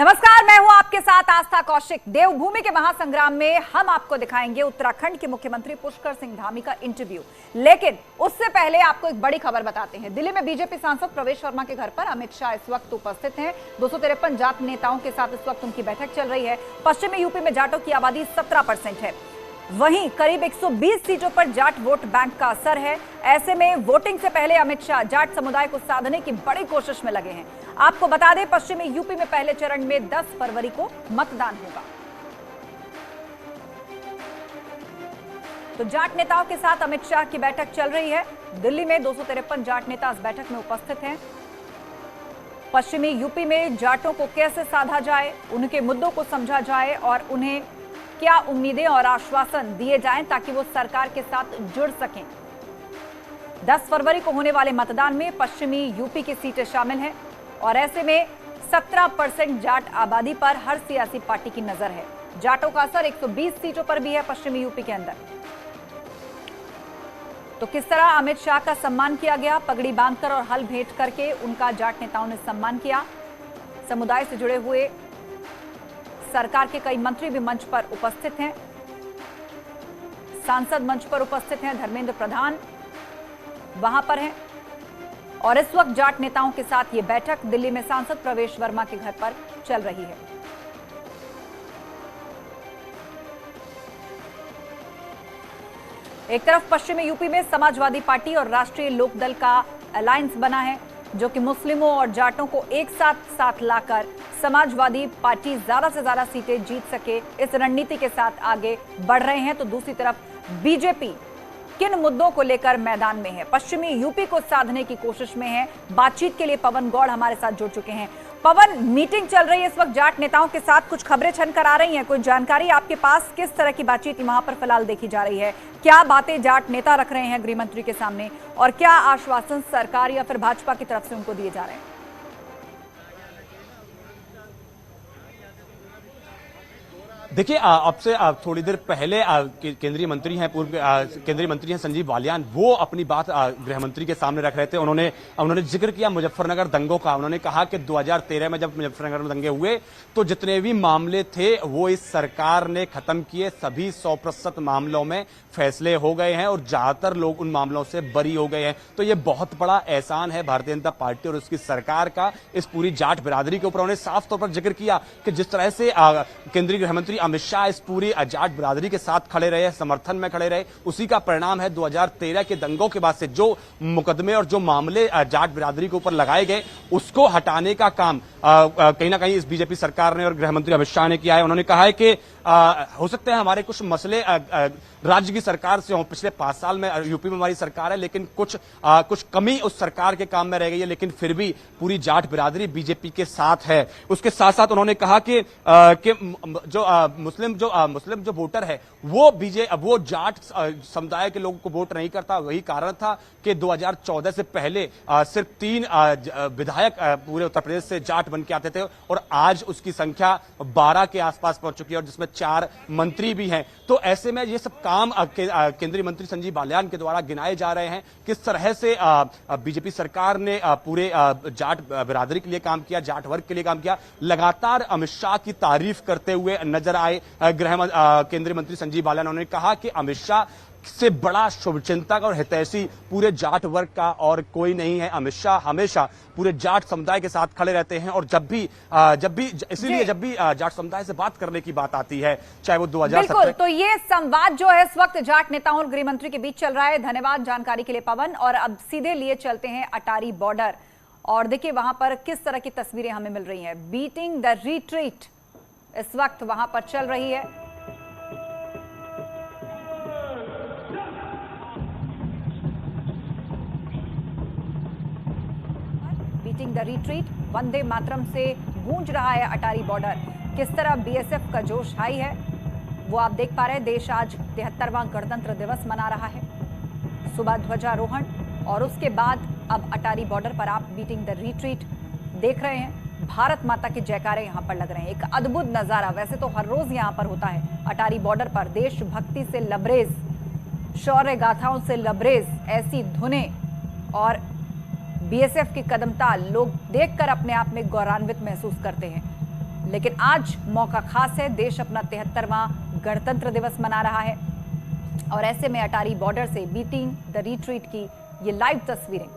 नमस्कार, मैं हूं आपके साथ आस्था कौशिक। देवभूमि के महासंग्राम में हम आपको दिखाएंगे उत्तराखंड के मुख्यमंत्री पुष्कर सिंह धामी का इंटरव्यू। लेकिन उससे पहले आपको एक बड़ी खबर बताते हैं। दिल्ली में बीजेपी सांसद प्रवेश वर्मा के घर पर अमित शाह इस वक्त उपस्थित हैं। 253 जाट नेताओं के साथ इस वक्त उनकी बैठक चल रही है। पश्चिमी यूपी में जाटों की आबादी 17% है। वहीं करीब 120 सीटों पर जाट वोट बैंक का असर है। ऐसे में वोटिंग से पहले अमित शाह जाट समुदाय को साधने की बड़ी कोशिश में लगे हैं। आपको बता दें, पश्चिमी यूपी में पहले चरण में 10 फरवरी को मतदान होगा। तो जाट नेताओं के साथ अमित शाह की बैठक चल रही है। दिल्ली में 253 जाट नेता इस बैठक में उपस्थित हैं। पश्चिमी यूपी में जाटों को कैसे साधा जाए, उनके मुद्दों को समझा जाए और उन्हें क्या उम्मीदें और आश्वासन दिए जाएं ताकि वो सरकार के साथ जुड़ सकें। 10 फरवरी को होने वाले मतदान में पश्चिमी यूपी की सीटें शामिल हैं और ऐसे में 17% जाट आबादी पर हर सियासी पार्टी की नजर है। जाटों का असर 120 सीटों पर भी है पश्चिमी यूपी के अंदर। तो किस तरह अमित शाह का सम्मान किया गया, पगड़ी बांधकर और हल भेंट करके उनका जाट नेताओं ने सम्मान किया। समुदाय से जुड़े हुए सरकार के कई मंत्री भी मंच पर उपस्थित हैं। सांसद मंच पर उपस्थित हैं। धर्मेंद्र प्रधान वहां पर हैं और इस वक्त जाट नेताओं के साथ ये बैठक दिल्ली में सांसद प्रवेश वर्मा के घर पर चल रही है। एक तरफ पश्चिमी यूपी में समाजवादी पार्टी और राष्ट्रीय लोकदल का अलायंस बना है, जो कि मुस्लिमों और जाटों को एक साथ लाकर समाजवादी पार्टी ज्यादा से ज्यादा सीटें जीत सके, इस रणनीति के साथ आगे बढ़ रहे हैं। तो दूसरी तरफ बीजेपी किन मुद्दों को लेकर मैदान में है, पश्चिमी यूपी को साधने की कोशिश में है। बातचीत के लिए पवन गौड़ हमारे साथ जुड़ चुके हैं। पवन, मीटिंग चल रही है इस वक्त जाट नेताओं के साथ, कुछ खबरें छन कर आ रही हैं, कोई जानकारी आपके पास? किस तरह की बातचीत वहां पर फिलहाल देखी जा रही है? क्या बातें जाट नेता रख रहे हैं गृह मंत्री के सामने और क्या आश्वासन सरकार या फिर भाजपा की तरफ से उनको दिए जा रहे हैं? देखिए, अब से थोड़ी देर पहले केंद्रीय मंत्री हैं, पूर्व केंद्रीय मंत्री हैं संजीव बालियान, वो अपनी बात गृह मंत्री के सामने रख रहे थे। उन्होंने जिक्र किया मुजफ्फरनगर दंगों का। उन्होंने कहा कि 2013 में जब मुजफ्फरनगर में दंगे हुए तो जितने भी मामले थे वो इस सरकार ने खत्म किए। सभी 100% मामलों में फैसले हो गए हैं और ज्यादातर लोग उन मामलों से बरी हो गए हैं। तो ये बहुत बड़ा एहसान है भारतीय जनता पार्टी और उसकी सरकार का इस पूरी जाट बिरादरी के ऊपर। उन्होंने साफ तौर पर जिक्र किया कि जिस तरह से केंद्रीय गृह मंत्री अमित शाह इस पूरी जाट बिरादरी के साथ खड़े रहे, समर्थन में खड़े रहे, उसी का परिणाम है 2013 के दंगों के बाद से जो मुकदमे और जो मामले जाट बिरादरी के ऊपर लगाए गए, उसको हटाने का काम कहीं ना कहीं इस बीजेपी सरकार ने और गृह मंत्री अमित शाह ने किया है। उन्होंने कहा है कि हो सकते हैं हमारे कुछ मसले राज्य की सरकार से हों, पिछले 5 साल में यूपी में हमारी सरकार है, लेकिन कुछ कमी उस सरकार के काम में रह गई है, लेकिन फिर भी पूरी जाट बिरादरी बीजेपी के साथ है। उसके साथ साथ उन्होंने कहा कि जो मुस्लिम जो वोटर है वो जाट समुदाय के लोगों को वोट नहीं करता। वही कारण था कि 2014 से पहले सिर्फ 3 विधायक पूरे उत्तर प्रदेश से जाट बन के आते थे और आज उसकी संख्या 12 के आसपास पहुंच चुकी है और जिसमें 4 मंत्री भी हैं। तो ऐसे में ये सब काम केंद्रीय मंत्री संजीव बालियान के द्वारा गिनाए जा रहे हैं। किस तरह से बीजेपी सरकार ने पूरे जाट बिरादरी के लिए काम किया, जाट वर्ग के लिए काम किया। लगातार अमित शाह की तारीफ करते हुए नजर आए केंद्रीय मंत्री संजीव बालियान। उन्होंने कहा कि अमित शाह से बड़ा शुभचिंतक और हितैषी पूरे जाट वर्ग का और कोई नहीं है। अमित शाह हमेशा पूरे जाट समुदाय के साथ खड़े रहते हैं और जब भी जाट समुदाय से बात करने की बात आती है, चाहे वो 2017। बिल्कुल, तो ये संवाद जो है इस वक्त जाट नेताओं और गृह मंत्री के बीच चल रहा है। धन्यवाद जानकारी के लिए पवन। और अब सीधे लिए चलते हैं अटारी बॉर्डर और देखिए वहां पर किस तरह की तस्वीरें हमें मिल रही है। बीटिंग द रिट्रीट इस वक्त वहां पर चल रही है। Beating the retreat, Vande Mataram से गूंज रहा है अटारी बॉर्डर। किस तरह बीएसएफ का जोश हाई है वो आप देख पा रहे हैं। देश आज 73वां गणतंत्र दिवस मना रहा है। सुबह ध्वजारोहण और उसके बाद अब अटारी बॉर्डर पर आप बीटिंग द रिट्रीट देख रहे हैं। भारत माता के जयकारे यहां पर लग रहे हैं। एक अद्भुत नजारा, वैसे तो हर रोज यहां पर होता है अटारी बॉर्डर पर। देशभक्ति से लबरेज, शौर्य गाथाओं से लबरेज ऐसी धुनें और बीएसएफ की कदमताल लोग देखकर अपने आप में गौरवान्वित महसूस करते हैं। लेकिन आज मौका खास है, देश अपना 73वां गणतंत्र दिवस मना रहा है और ऐसे में अटारी बॉर्डर से बीटिंग द रिट्रीट की ये लाइव तस्वीरें।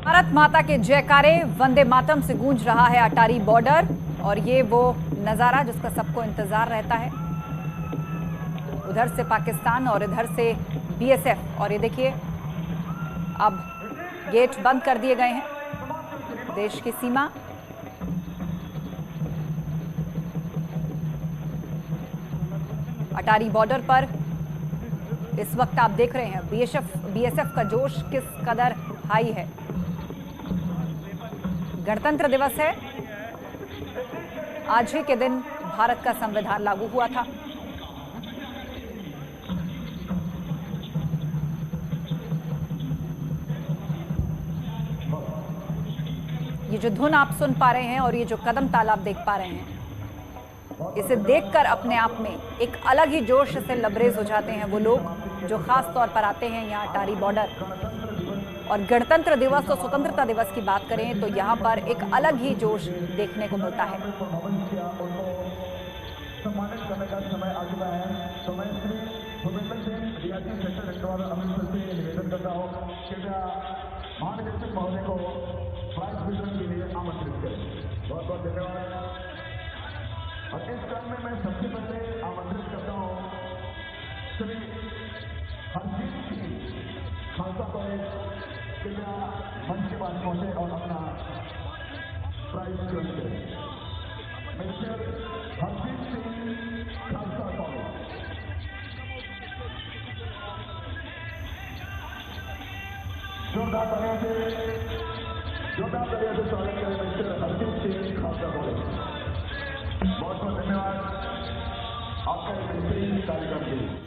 भारत माता के जयकारे वंदे मातरम से गूंज रहा है अटारी बॉर्डर और ये वो नजारा जिसका सबको इंतजार रहता है। उधर से पाकिस्तान और इधर से बीएसएफ और ये देखिए अब गेट बंद कर दिए गए हैं देश की सीमा। अटारी बॉर्डर पर इस वक्त आप देख रहे हैं बीएसएफ का जोश किस कदर हाई है। गणतंत्र दिवस है, आज ही के दिन भारत का संविधान लागू हुआ था। ये जो धुन आप सुन पा रहे हैं और ये जो कदम ताल आप देख पा रहे हैं, इसे देखकर अपने आप में एक अलग ही जोश से लबरेज हो जाते हैं वो लोग जो खास तौर पर आते हैं यहाँ अटारी बॉर्डर। और गणतंत्र दिवस और स्वतंत्रता दिवस की बात करें तो यहाँ पर एक अलग ही जोश देखने को मिलता है। सम्मानित करने का समय आ चुका है, तो मैं श्री भूपेंद्र सिंह रियासी सेक्टर हेडक्वार्टर अमृतसर से निवेदन करता हूँ, कृपया महानिदेशक महोदय को प्राइज वितरण के लिए आमंत्रित करें। बहुत बहुत धन्यवाद। और इस क्रम में मैं सबसे पहले आमंत्रित करता हूँ श्री हरजीत सिंह खालसा कॉलेज, कृपया मंच के पास पहुंचे और अपना प्राइज वितरण करें। Mister Harjeet Singh Khalsa college. जोरदार तालियों से स्वागत करें मिस्टर हरजीत सिंह खालसा कॉलेज। बहुत बहुत धन्यवाद आपका बेहतरीन कार्यक्रम के लिए।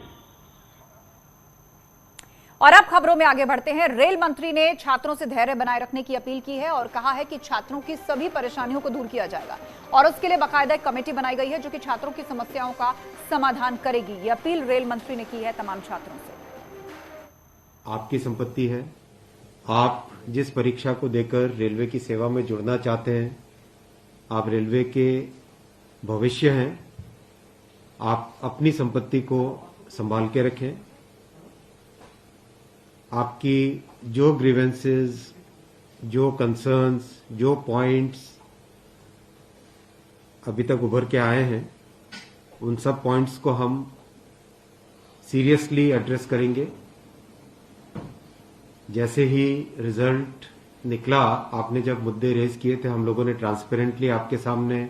और अब खबरों में आगे बढ़ते हैं। रेल मंत्री ने छात्रों से धैर्य बनाए रखने की अपील की है और कहा है कि छात्रों की सभी परेशानियों को दूर किया जाएगा और उसके लिए बाकायदा एक कमेटी बनाई गई है जो कि छात्रों की समस्याओं का समाधान करेगी। ये अपील रेल मंत्री ने की है तमाम छात्रों से। आपकी संपत्ति है, आप जिस परीक्षा को देकर रेलवे की सेवा में जुड़ना चाहते हैं, आप रेलवे के भविष्य हैं, आप अपनी संपत्ति को संभाल के रखें। आपकी जो ग्रीवेंसेस, जो कंसर्न्स, जो पॉइंट्स अभी तक उभर के आए हैं, उन सब पॉइंट्स को हम सीरियसली एड्रेस करेंगे। जैसे ही रिजल्ट निकला, आपने जब मुद्दे रेज किए थे, हम लोगों ने ट्रांसपेरेंटली आपके सामने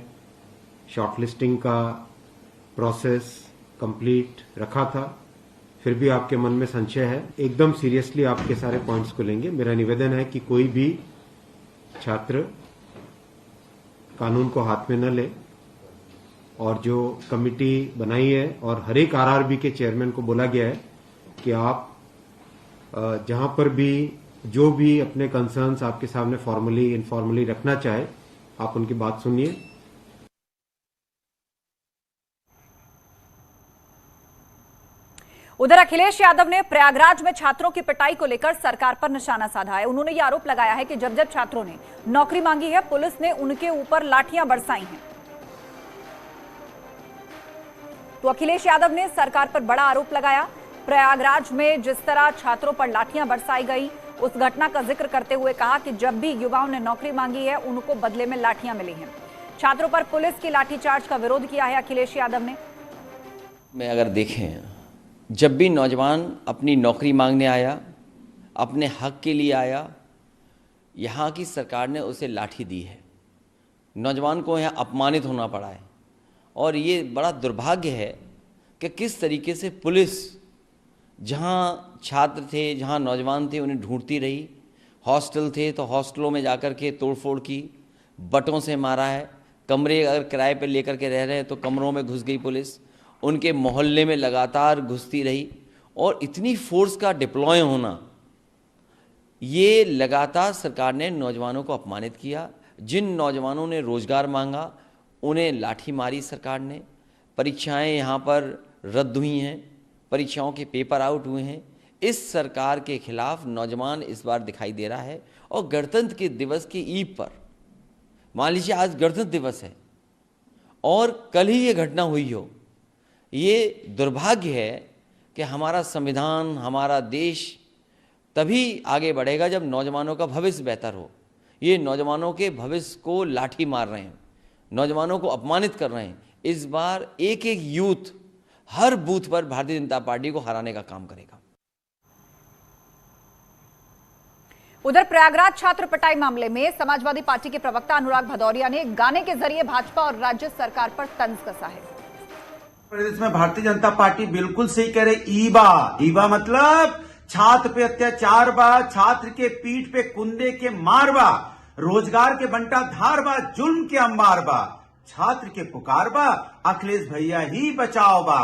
शॉर्टलिस्टिंग का प्रोसेस कंप्लीट रखा था। फिर भी आपके मन में संशय है, एकदम सीरियसली आपके सारे पॉइंट्स को लेंगे। मेरा निवेदन है कि कोई भी छात्र कानून को हाथ में न ले और जो कमिटी बनाई है और हर एक आरआरबी के चेयरमैन को बोला गया है कि आप जहां पर भी जो भी अपने कंसर्न्स आपके सामने फॉर्मली इनफॉर्मली रखना चाहे आप उनकी बात सुनिए। उधर अखिलेश यादव ने प्रयागराज में छात्रों की पिटाई को लेकर सरकार पर निशाना साधा है। उन्होंने यह आरोप लगाया है कि जब जब छात्रों ने नौकरी मांगी है, पुलिस ने उनके ऊपर लाठियां बरसाई हैं। तो अखिलेश यादव ने सरकार पर बड़ा आरोप लगाया। प्रयागराज में जिस तरह छात्रों पर लाठियां बरसाई गई, उस घटना का जिक्र करते हुए कहा कि जब भी युवाओं ने नौकरी मांगी है, उनको बदले में लाठियां मिली हैं। छात्रों पर पुलिस की लाठीचार्ज का विरोध किया है अखिलेश यादव ने। मैं अगर देखें, जब भी नौजवान अपनी नौकरी मांगने आया, अपने हक के लिए आया, यहाँ की सरकार ने उसे लाठी दी है। नौजवान को यहाँ अपमानित होना पड़ा है और ये बड़ा दुर्भाग्य है कि किस तरीके से पुलिस जहाँ छात्र थे, जहाँ नौजवान थे, उन्हें ढूंढती रही। हॉस्टल थे तो हॉस्टलों में जाकर के तोड़फोड़ की, बटों से मारा है। कमरे अगर किराए पर लेकर के रह रहे हैं तो कमरों में घुस गई पुलिस, उनके मोहल्ले में लगातार घुसती रही। और इतनी फोर्स का डिप्लॉय होना, ये लगातार सरकार ने नौजवानों को अपमानित किया। जिन नौजवानों ने रोज़गार मांगा उन्हें लाठी मारी सरकार ने। परीक्षाएं यहाँ पर रद्द हुई हैं, परीक्षाओं के पेपर आउट हुए हैं। इस सरकार के खिलाफ नौजवान इस बार दिखाई दे रहा है। और गणतंत्र के दिवस की ईद पर, मान लीजिए आज गणतंत्र दिवस है और कल ही ये घटना हुई हो, ये दुर्भाग्य है कि हमारा संविधान, हमारा देश तभी आगे बढ़ेगा जब नौजवानों का भविष्य बेहतर हो। ये नौजवानों के भविष्य को लाठी मार रहे हैं, नौजवानों को अपमानित कर रहे हैं। इस बार एक एक यूथ हर बूथ पर भारतीय जनता पार्टी को हराने का काम करेगा। उधर प्रयागराज छात्र पिटाई मामले में समाजवादी पार्टी के प्रवक्ता अनुराग भदौरिया ने गाने के जरिए भाजपा और राज्य सरकार पर तंज कसा है। प्रदेश में भारतीय जनता पार्टी बिल्कुल सही कह रही। ईबा मतलब छात्र पे अत्याचार बा, छात्र के पीठ पे कुंदे के मार बा, रोजगार के बंटा धार बा, जुल्म के अंबार बा, छात्र के पुकार बा, अखिलेश भैया ही बचाओ बा।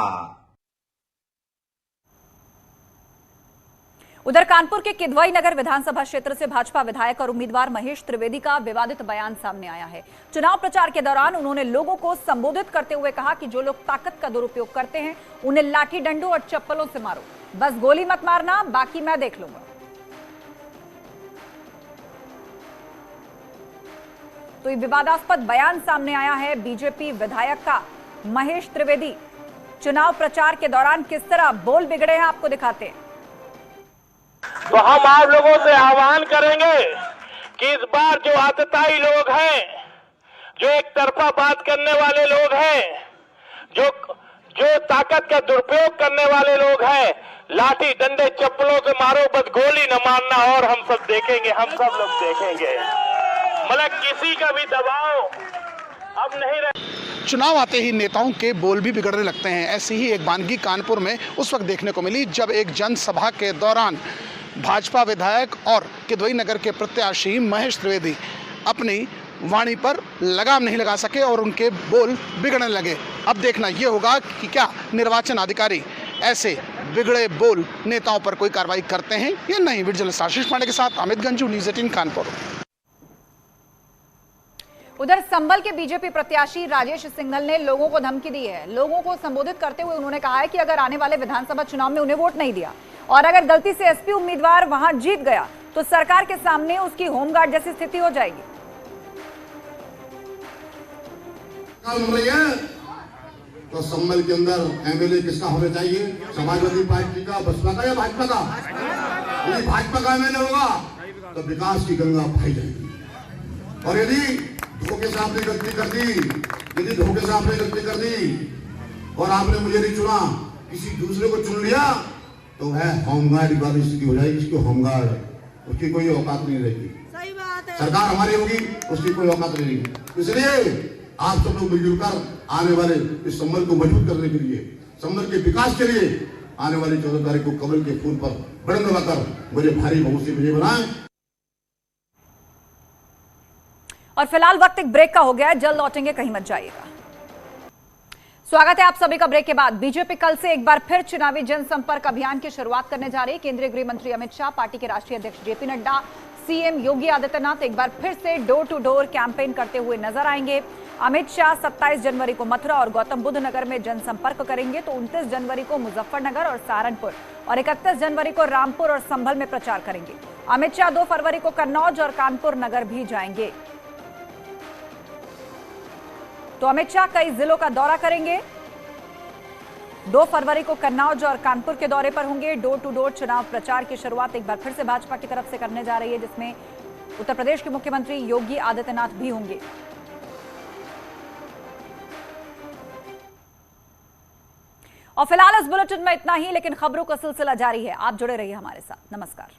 उधर कानपुर के किदवई नगर विधानसभा क्षेत्र से भाजपा विधायक और उम्मीदवार महेश त्रिवेदी का विवादित बयान सामने आया है। चुनाव प्रचार के दौरान उन्होंने लोगों को संबोधित करते हुए कहा कि जो लोग ताकत का दुरुपयोग करते हैं उन्हें लाठी डंडों और चप्पलों से मारो, बस गोली मत मारना, बाकी मैं देख लूंगा। तो ये विवादास्पद बयान सामने आया है बीजेपी विधायक का। महेश त्रिवेदी चुनाव प्रचार के दौरान किस तरह बोल बिगड़े हैं, आपको दिखाते हैं। तो हम आप लोगों से आह्वान करेंगे कि इस बार जो आतताई लोग हैं, जो एक तरफा बात करने वाले लोग हैं, जो ताकत का दुरुपयोग करने वाले लोग हैं, लाठी डंडे चप्पलों से मारो, बस गोली न मारना, और हम सब देखेंगे, हम सब लोग देखेंगे। मतलब किसी का भी दबाव अब नहीं रहे। चुनाव आते ही नेताओं के बोल भी बिगड़ने लगते हैं। ऐसी ही एक वानगी कानपुर में उस वक्त देखने को मिली जब एक जनसभा के दौरान भाजपा विधायक और किदवई नगर के प्रत्याशी महेश त्रिवेदी अपनी वाणी पर लगाम नहीं लगा सके और उनके बोल बिगड़ने लगे। अब देखना यह होगा कि क्या निर्वाचन अधिकारी ऐसे बिगड़े बोल नेताओं पर कोई कार्रवाई करते हैं या नहीं। वीडियो आशीष पांडे के साथ अमित गंजू, न्यूज़ 18 कानपुर। उधर संभल के बीजेपी प्रत्याशी राजेश सिंघल ने लोगों को धमकी दी है। लोगों को संबोधित करते हुए उन्होंने कहा है कि अगर आने वाले विधानसभा चुनाव में उन्हें वोट नहीं दिया और अगर गलती से एसपी उम्मीदवार वहां जीत गया तो सरकार के सामने उसकी होमगार्ड जैसी स्थिति हो जाएगी। तो संभल के अंदर एमएलए किसका होना चाहिए? समाजवादी पार्टी का, बसपा का या भाजपा का? यदि भाजपा का एमएलए होगा तो विकास की गंगा बहाई जाएगी। और यदि धोखे से आपने गलती कर दी, और आपने मुझे नहीं चुना, किसी दूसरे को चुन लिया, तो है होमगार्ड वाली स्थिति हो जाएगी। इसकी होमगार्ड, उसकी कोई औकात नहीं रहेगी। सही बात है। सरकार हमारी होगी, उसकी कोई औकात नहीं रहेगी। इसलिए आप सब लोग मिलजुल कर आने वाले इस संबल को मजबूत करने के लिए, संबल के विकास के लिए आने वाली 14 तारीख को कमल के फूल पर बढ़न लगाकर मुझे भारी बहुमत से विजय बनाएं। और फिलहाल वक्त एक ब्रेक का हो गया है, जल्द लौटेंगे, कहीं मत जाइएगा। स्वागत है आप सभी का ब्रेक के बाद। बीजेपी कल से एक बार फिर चुनावी जनसंपर्क अभियान की शुरुआत करने जा रही है। केंद्रीय गृह मंत्री अमित शाह, पार्टी के राष्ट्रीय अध्यक्ष जेपी नड्डा, सीएम योगी आदित्यनाथ एक बार फिर से डोर टू डोर कैंपेन करते हुए नजर आएंगे। अमित शाह 27 जनवरी को मथुरा और गौतम बुद्ध नगर में जनसंपर्क करेंगे, तो 29 जनवरी को मुजफ्फरनगर और सहारनपुर और 31 जनवरी को रामपुर और संभल में प्रचार करेंगे। अमित शाह 2 फरवरी को कन्नौज और कानपुर नगर भी जाएंगे। तो अमित शाह कई जिलों का दौरा करेंगे। 2 फरवरी को कन्नौज और कानपुर के दौरे पर होंगे। डोर टू डोर चुनाव प्रचार की शुरुआत एक बार फिर से भाजपा की तरफ से करने जा रही है, जिसमें उत्तर प्रदेश के मुख्यमंत्री योगी आदित्यनाथ भी होंगे। और फिलहाल इस बुलेटिन में इतना ही, लेकिन खबरों का सिलसिला जारी है। आप जुड़े रहिए हमारे साथ। नमस्कार।